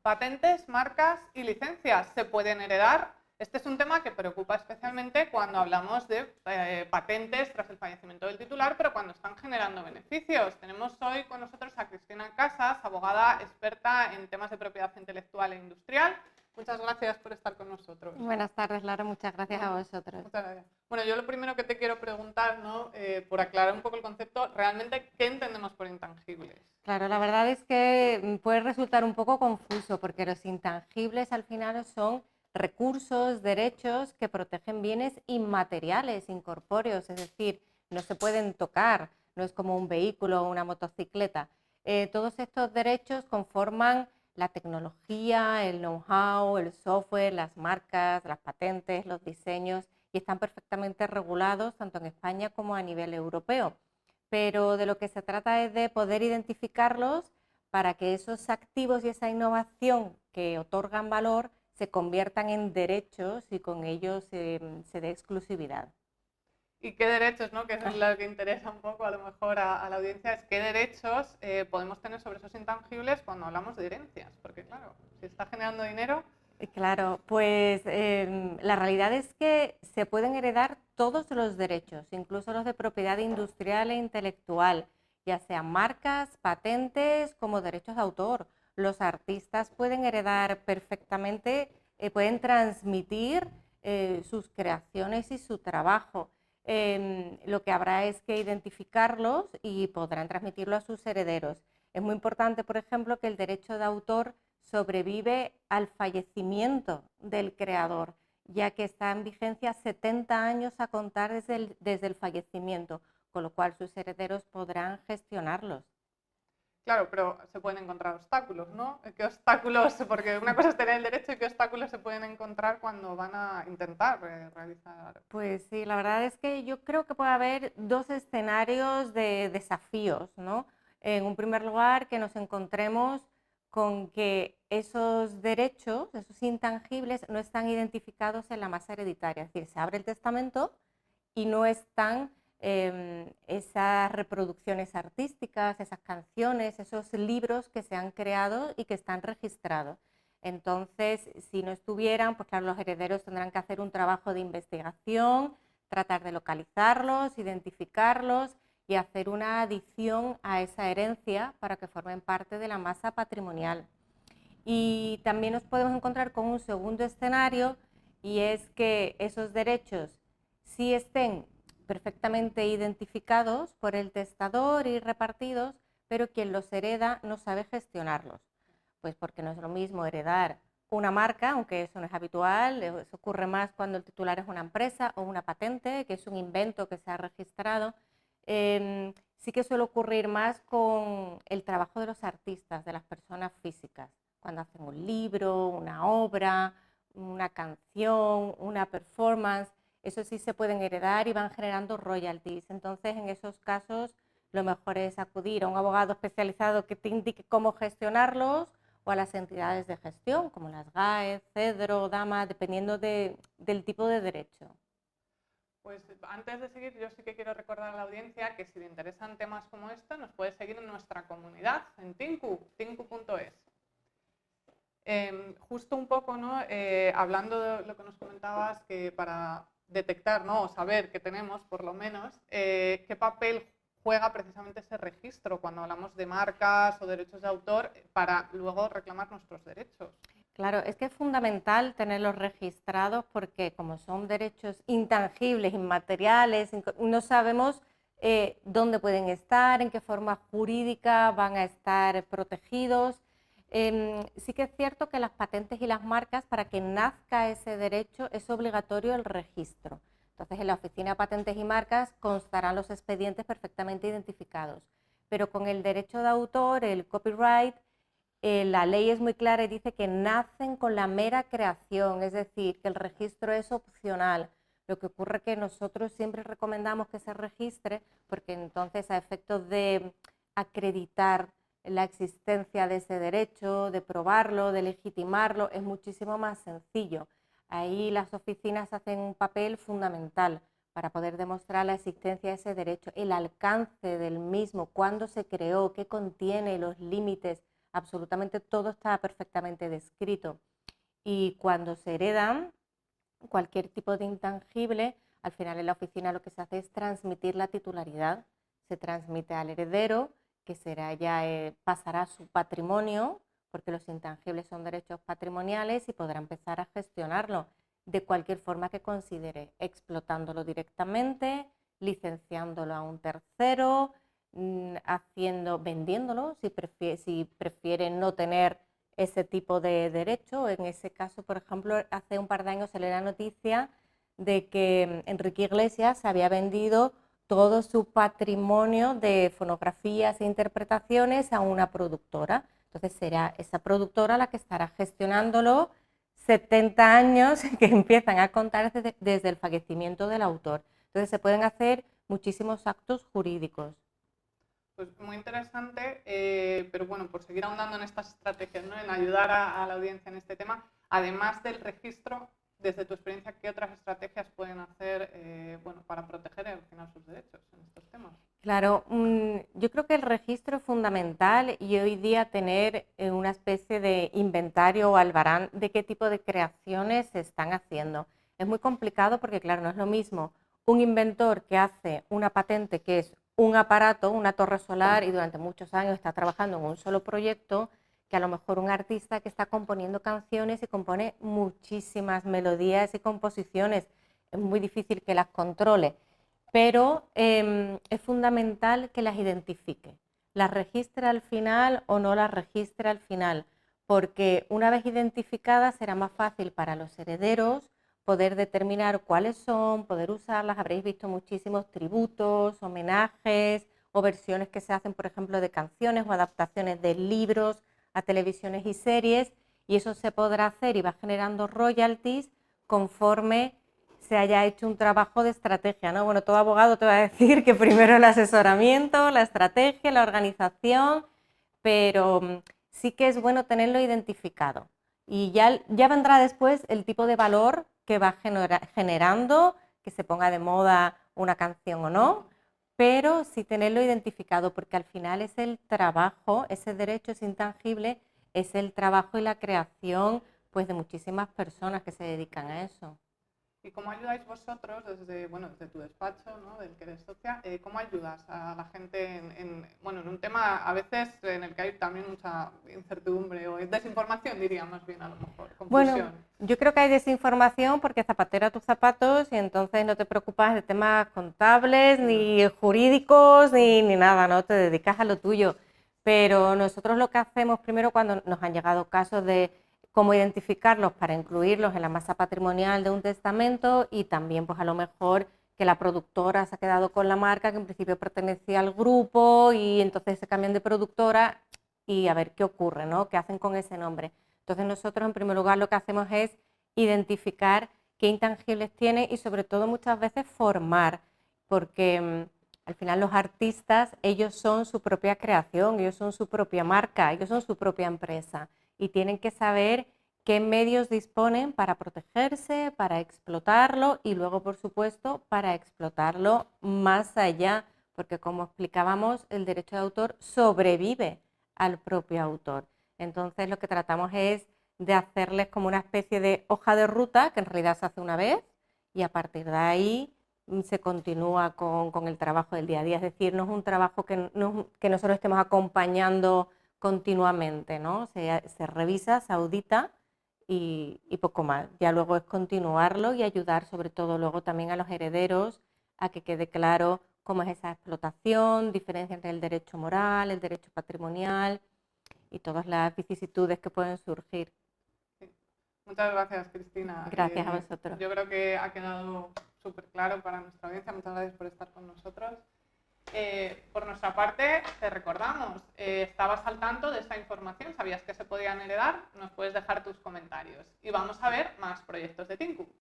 Patentes, marcas y licencias se pueden heredar. Este es un tema que preocupa especialmente cuando hablamos de patentes tras el fallecimiento del titular, pero cuando están generando beneficios. Tenemos hoy con nosotros a Cristina Casas, abogada experta en temas de propiedad intelectual e industrial. Muchas gracias por estar con nosotros. Buenas tardes, Lara. Muchas gracias a vosotros. Muchas gracias. Bueno, yo lo primero que te quiero preguntar, ¿no? Por aclarar un poco el concepto, realmente, ¿qué entendemos por intangibles? Claro, la verdad es que puede resultar un poco confuso porque los intangibles al final son recursos, derechos que protegen bienes inmateriales, incorpóreos, es decir, no se pueden tocar, no es como un vehículo o una motocicleta. Todos estos derechos conforman la tecnología, el know-how, el software, las marcas, las patentes, los diseños y están perfectamente regulados tanto en España como a nivel europeo. Pero de lo que se trata es de poder identificarlos para que esos activos y esa innovación que otorgan valor se conviertan en derechos y con ellos se dé exclusividad. ¿Y qué derechos, ¿no? Que eso es lo que interesa un poco a lo mejor a la audiencia, es qué derechos podemos tener sobre esos intangibles cuando hablamos de herencias? Porque claro, si está generando dinero... Claro, pues la realidad es que se pueden heredar todos los derechos, incluso los de propiedad industrial e intelectual, ya sean marcas, patentes, como derechos de autor. Los artistas pueden heredar perfectamente, pueden transmitir sus creaciones y su trabajo. Lo que habrá es que identificarlos y podrán transmitirlo a sus herederos. Es muy importante, por ejemplo, que el derecho de autor sobrevive al fallecimiento del creador, ya que está en vigencia 70 años a contar desde el fallecimiento, con lo cual sus herederos podrán gestionarlos. Claro, pero se pueden encontrar obstáculos, ¿no? ¿Qué obstáculos? Porque una cosa es tener el derecho y qué obstáculos se pueden encontrar cuando van a intentar realizar... Pues sí, la verdad es que yo creo que puede haber dos escenarios de desafíos, ¿no? En un primer lugar, que nos encontremos con que esos derechos, esos intangibles, no están identificados en la masa hereditaria. Es decir, se abre el testamento y no están esas reproducciones artísticas, esas canciones, esos libros que se han creado y que están registrados. Entonces, si no estuvieran, pues claro, los herederos tendrán que hacer un trabajo de investigación, tratar de localizarlos, identificarlos y hacer una adición a esa herencia para que formen parte de la masa patrimonial. Y también nos podemos encontrar con un segundo escenario, y es que esos derechos sí estén perfectamente identificados por el testador y repartidos, pero quien los hereda no sabe gestionarlos. Pues porque no es lo mismo heredar una marca, aunque eso no es habitual, eso ocurre más cuando el titular es una empresa o una patente, que es un invento que se ha registrado. Sí que suele ocurrir más con el trabajo de los artistas, de las personas físicas, cuando hacen un libro, una obra, una canción, una performance, eso sí se pueden heredar y van generando royalties. Entonces, en esos casos, lo mejor es acudir a un abogado especializado que te indique cómo gestionarlos o a las entidades de gestión, como las GAE, Cedro, Dama, dependiendo del tipo de derecho. Pues antes de seguir, yo sí que quiero recordar a la audiencia que si le interesan temas como este, nos puede seguir en nuestra comunidad, en tinku.es. Justo un poco, ¿no? Hablando de lo que nos comentabas, que para detectar, ¿no? O saber que tenemos, por lo menos, qué papel juega precisamente ese registro cuando hablamos de marcas o derechos de autor para luego reclamar nuestros derechos. Claro, es que es fundamental tenerlos registrados porque como son derechos intangibles, inmateriales, no sabemos dónde pueden estar, en qué forma jurídica van a estar protegidos. Sí que es cierto que las patentes y las marcas, para que nazca ese derecho, es obligatorio el registro. Entonces, en la Oficina de Patentes y Marcas constarán los expedientes perfectamente identificados. Pero con el derecho de autor, el copyright, la ley es muy clara y dice que nacen con la mera creación, es decir, que el registro es opcional. Lo que ocurre es que nosotros siempre recomendamos que se registre porque entonces a efectos de acreditar la existencia de ese derecho, de probarlo, de legitimarlo, es muchísimo más sencillo. Ahí las oficinas hacen un papel fundamental para poder demostrar la existencia de ese derecho, el alcance del mismo, cuándo se creó, qué contiene, los límites absolutamente todo está perfectamente descrito. Y cuando se heredan cualquier tipo de intangible, al final en la oficina lo que se hace es transmitir la titularidad. Se transmite al heredero, que será ya, pasará su patrimonio, porque los intangibles son derechos patrimoniales y podrá empezar a gestionarlo de cualquier forma que considere, explotándolo directamente, licenciándolo a un tercero, vendiéndolo si prefiere no tener ese tipo de derecho. En ese caso, por ejemplo, hace un par de años salió la noticia de que Enrique Iglesias había vendido todo su patrimonio de fonografías e interpretaciones a una productora. Entonces será esa productora la que estará gestionándolo 70 años que empiezan a contar desde el fallecimiento del autor. Entonces se pueden hacer muchísimos actos jurídicos. Pues muy interesante, pero bueno, por seguir ahondando en estas estrategias, ¿no? En ayudar a la audiencia en este tema, además del registro, desde tu experiencia, ¿qué otras estrategias pueden hacer bueno, para proteger al final sus derechos en estos temas? Claro, yo creo que el registro es fundamental y hoy día tener una especie de inventario o albarán de qué tipo de creaciones se están haciendo. Es muy complicado porque, claro, no es lo mismo un inventor que hace una patente que es un aparato, una torre solar y durante muchos años está trabajando en un solo proyecto, que a lo mejor un artista que está componiendo canciones y compone muchísimas melodías y composiciones. Es muy difícil que las controle, pero es fundamental que las identifique. Las registre al final o no las registre al final, porque una vez identificadas será más fácil para los herederos poder determinar cuáles son, poder usarlas. Habréis visto muchísimos tributos, homenajes o versiones que se hacen, por ejemplo, de canciones o adaptaciones de libros a televisiones y series, y eso se podrá hacer y va generando royalties conforme se haya hecho un trabajo de estrategia, ¿no? Bueno, todo abogado te va a decir que primero el asesoramiento, la estrategia, la organización, pero sí que es bueno tenerlo identificado. Y ya vendrá después el tipo de valor que va generando, que se ponga de moda una canción o no, pero sí tenerlo identificado, porque al final es el trabajo, ese derecho es intangible, es el trabajo y la creación, pues, de muchísimas personas que se dedican a eso. ¿Y cómo ayudáis vosotros desde, bueno, desde tu despacho, ¿no? Del que eres socia? ¿Cómo ayudas a la gente bueno, en un tema a veces en el que hay también mucha incertidumbre o desinformación, diría más bien a lo mejor, Bueno, confusión? yo creo que hay desinformación porque zapatera a tus zapatos y entonces no te preocupas de temas contables, ni jurídicos, ni nada, ¿no? Te dedicas a lo tuyo. Pero nosotros lo que hacemos primero cuando nos han llegado casos de cómo identificarlos para incluirlos en la masa patrimonial de un testamento, y también pues a lo mejor que la productora se ha quedado con la marca que en principio pertenecía al grupo y entonces se cambian de productora y a ver qué ocurre, ¿no? ¿Qué hacen con ese nombre? Entonces nosotros en primer lugar lo que hacemos es identificar qué intangibles tiene y sobre todo muchas veces formar, porque al final los artistas, ellos son su propia creación, ellos son su propia marca, ellos son su propia empresa y tienen que saber qué medios disponen para protegerse, para explotarlo y luego, por supuesto, para explotarlo más allá, porque como explicábamos, el derecho de autor sobrevive al propio autor. Entonces lo que tratamos es de hacerles como una especie de hoja de ruta, que en realidad se hace una vez, y a partir de ahí se continúa con el trabajo del día a día. Es decir, no es un trabajo que nosotros estemos acompañando continuamente, ¿no? Se revisa, se audita y poco más. Ya luego es continuarlo y ayudar sobre todo luego también a los herederos a que quede claro cómo es esa explotación, diferencia entre el derecho moral, el derecho patrimonial y todas las vicisitudes que pueden surgir. Sí. Muchas gracias, Cristina. Gracias a vosotros. Yo creo que ha quedado súper claro para nuestra audiencia. Muchas gracias por estar con nosotros. Por nuestra parte, te recordamos, ¿estabas al tanto de esta información? ¿Sabías que se podían heredar? Nos puedes dejar tus comentarios. Y vamos a ver más proyectos de Tinku.